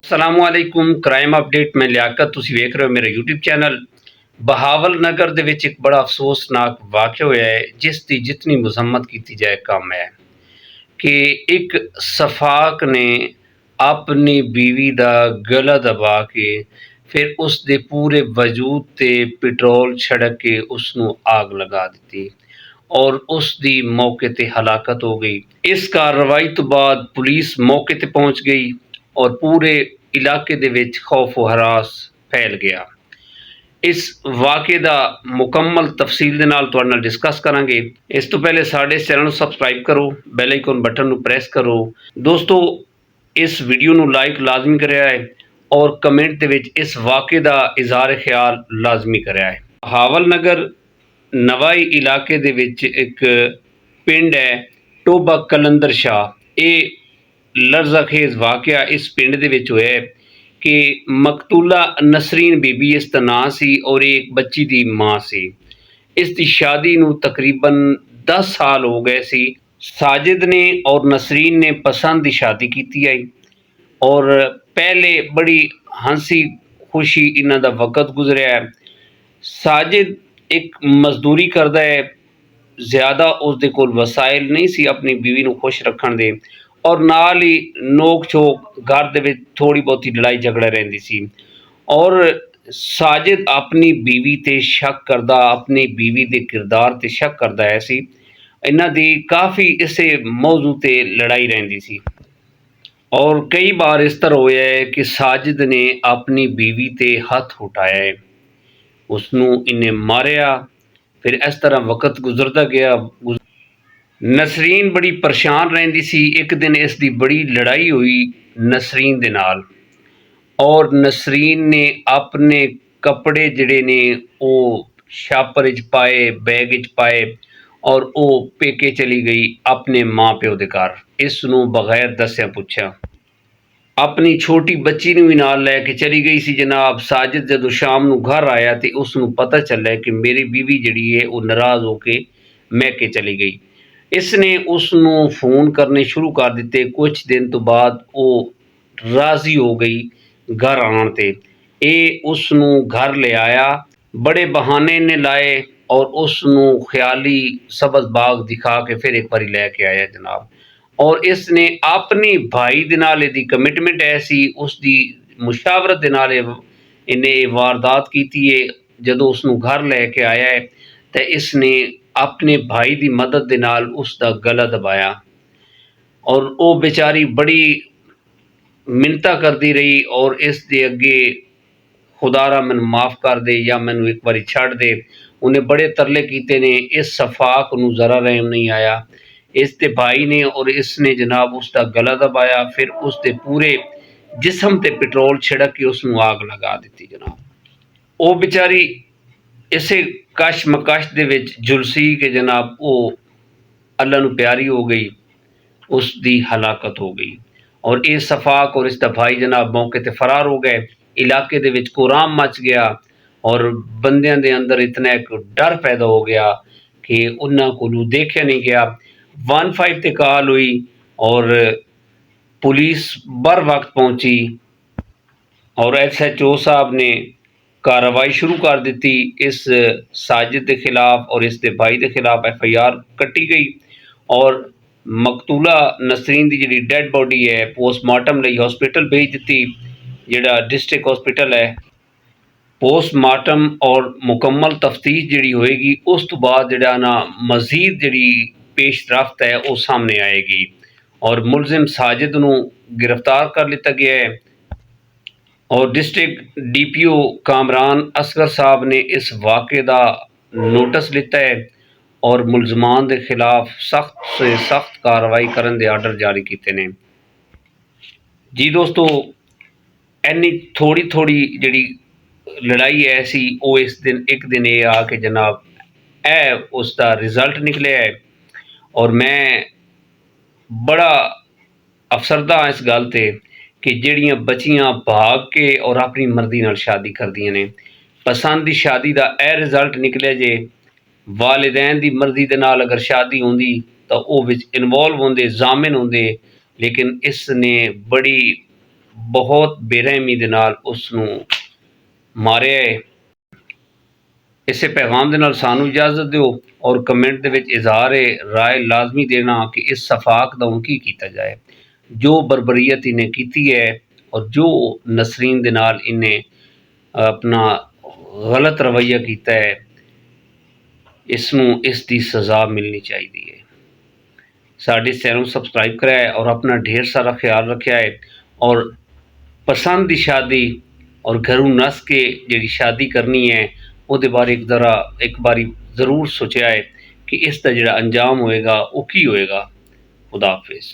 असलामुअलैकुम crime update मैं लियाकत तुसी वेख रहे हो मेरा यूट्यूब चैनल। बहावल नगर दे विच एक बड़ा अफसोसनाक वाक़या होया है जिस दी जितनी मजम्मत की जाए कम है कि एक सफाक ने अपनी बीवी दा गला दबा के फिर उस दे पूरे वजूद ते पेट्रोल छिड़क के उसनू आग लगा दी और उस दी मौके ते हलाकत हो गई। इस कार्रवाई तो बाद पुलिस मौके ते पहुंच गई और पूरे इलाके दे विच खौफ व हरास फैल गया। इस वाक़े दा मुकम्मल तफसील दे नाल तुहाडे नाल डिस्कस करांगे। इस तो पहले साडे इस चैनल नूं सबसक्राइब करो, बैल आइकन बटन नूं प्रेस करो। दोस्तों, इस वीडियो नूं लाइक लाजमी करिया है और कमेंट दे विच इस वाक़े दा इज़हार ख्याल लाजमी करिया है। बहावल नगर नवाई इलाके दे विच एक पिंड है टोबा कलंदर शाह। ये लर्ज़ाखेज़ वाक़या इस पिंड दे विच होया है कि मकतूला नसरीन बीबी इस दा नां सी और एक बच्ची दी मां सी। इस दी शादी नूं तकरीबन 10 साल हो गए सी। साजिद ने और नसरीन ने पसंद दी शादी कीती आई और पहले बड़ी हंसी खुशी इन्हां दा वक़्त गुजरिया है। साजिद एक मजदूरी करदा है, ज़्यादा उसदे कोल वसाइल नहीं सी अपनी बीवी नूं खुश रखण दे और नाल ही नोक झोक घर दे विच थोड़ी बहुती लड़ाई झगड़ा रहिंदी सी और साजिद अपनी बीवी ते शक करदा, अपनी बीवी दे किरदार ते शक करदा है सी। इन्हां दी काफ़ी इसे मौजू ते लड़ाई रहिंदी सी और कई बार इस तरह होया है कि साजिद ने अपनी बीवी ते हथ उठाया है, उसनू इन्हें मारिया। फिर इस तरह वक़्त गुजरदा गया। नसरीन बड़ी परेशान रहिंदी सी। एक दिन इसदी बड़ी लड़ाई हुई नसरीन दे नाल और नसरीन ने अपने कपड़े जिहड़े ने वो छापर च पाए, बैग च पाए और वो पेके चली गई अपने मां प्यो दे घर, इसनू बगैर दस्सिया पुछया। अपनी छोटी बच्ची नूं भी नाल लैके चली गई सी जनाब। साजिद जदों शाम नूं घर आया तो उसनू पता चलिया कि मेरी बीवी जिहड़ी है वो नाराज़ होके मैके चली गई। इसने उसनू फ़ोन करने शुरू कर दिते। कुछ दिन तो बाद वो राज़ी हो गई घर आउण ते। ये उसनू घर ले आया, बड़े बहाने इन्हें लाए और उसनू ख्याली सब्ज़ बाग दिखा के फिर एक बारी लैके आया जनाब। और इसने अपनी भाई दे नाल इहदी कमिटमेंट ऐसी, उसदी मुशावरत दे नाल इन्हें वारदात कीती है। जदों उसनू घर लैके आया है तो इसने अपने भाई दी मदद दे नाल उसदा गला दबाया और वो बेचारी बड़ी मिन्नतां करदी रही और इस दे अगे खुदारा मैनू माफ़ कर दे या मैनू एक बारी छड़ दे। उन्हें बड़े तरले कीते ने, इस सफाक नूं ज़रा रहम नहीं आया। इस दे भाई ने और इसने जनाब उसका गला दबाया, फिर उसके पूरे जिस्म ते पेट्रोल छिड़क के उसनू आग लगा दी जनाब। वो बेचारी इसे कश मकश दे विच झुलसी के जनाब वो अल्लाह नूं प्यारी हो गई, उसकी हलाकत हो गई और ये सफाक और इसका भाई जनाब मौके ते फरार हो गए। इलाके दे विच कोहराम मच गया और बंदियां दे अंदर इतना एक डर पैदा हो गया कि उन्हां कोलू देखा नहीं गया। 15 ते कॉल हुई और पुलिस बर वक्त पहुंची और SHO साहब ने कार्रवाई शुरू कर दी। इस साजिद के खिलाफ और इसके भाई के खिलाफ FIR कट्टी गई और मकतूला नसरीन की जी डेड बॉडी है पोस्टमार्टम लई हॉस्पिटल भेज दी, जिहड़ा डिस्ट्रिक्ट हॉस्पिटल है। पोस्टमार्टम और मुकम्मल तफ्तीश जी होएगी उस तो बाद जिहड़ा ना मजीद जी पेशरफ्त है वो सामने आएगी और मुलजिम साजिद नूं गिरफ्तार कर लिया गया है और डिस्ट्रिक्ट DPO कामरान असगर साहब ने इस वाक़े का नोटिस लिता है और मुलजमान के खिलाफ सख्त से सख्त कार्रवाई करने के आर्डर जारी किए हैं। जी दोस्तों, इन्नी थोड़ी थोड़ी जी लड़ाई ऐसी वो इस दिन एक दिन ये आके जनाब है उसका रिजल्ट निकलिया है और मैं बड़ा अफसरदा हाँ इस गल ते कि जिहड़ियां बच्चियां भाग के और अपनी मर्जी नाल शादी करदियां ने। पसंद की शादी का यह रिजल्ट निकलिया जे वालिदैन की मर्जी दे नाल अगर शादी होंदी तो वो विच इनवॉल्व होंदे, जामिन होंदे, लेकिन इसने बड़ी ਬਹੁਤ ਬੇਰਹਿਮੀ ਦੇ ਨਾਲ ਉਸ ਨੂੰ ਮਾਰਿਆ ਹੈ। ਇਸੇ ਪੈਗਾਮ ਦੇ ਨਾਲ ਸਾਨੂੰ ਇਜਾਜ਼ਤ ਦਿਓ ਔਰ ਕਮੈਂਟ ਦੇ ਵਿੱਚ ਇਜ਼ਹਾਰ ਰਾਏ ਲਾਜ਼ਮੀ ਦੇਣਾ ਕਿ ਇਸ ਸਫਾਕ ਦਾ ਹੁਣ ਕੀ ਕੀਤਾ ਜਾਏ। ਜੋ ਬਰਬਰੀਅਤ ਇਹਨੇ ਕੀਤੀ ਹੈ ਔਰ ਜੋ ਨਸਰੀਨ ਦੇ ਨਾਲ ਇਹਨੇ ਆਪਣਾ ਗਲਤ ਰਵੱਈਆ ਕੀਤਾ ਹੈ, ਇਸ ਨੂੰ ਇਸ ਦੀ ਸਜ਼ਾ ਮਿਲਣੀ ਚਾਹੀਦੀ ਹੈ। ਸਾਡੇ ਚੈਨਲ ਨੂੰ ਸਬਸਕ੍ਰਾइब कराया है और अपना ढेर सारा ख्याल रखा है। और पसंद की शादी और घरों नस के जी शादी करनी है उसदे बारे एक बारी ज़रूर सोचा है कि इसका जोड़ा अंजाम होएगा वो की होएगा। खुदा हाफिज़।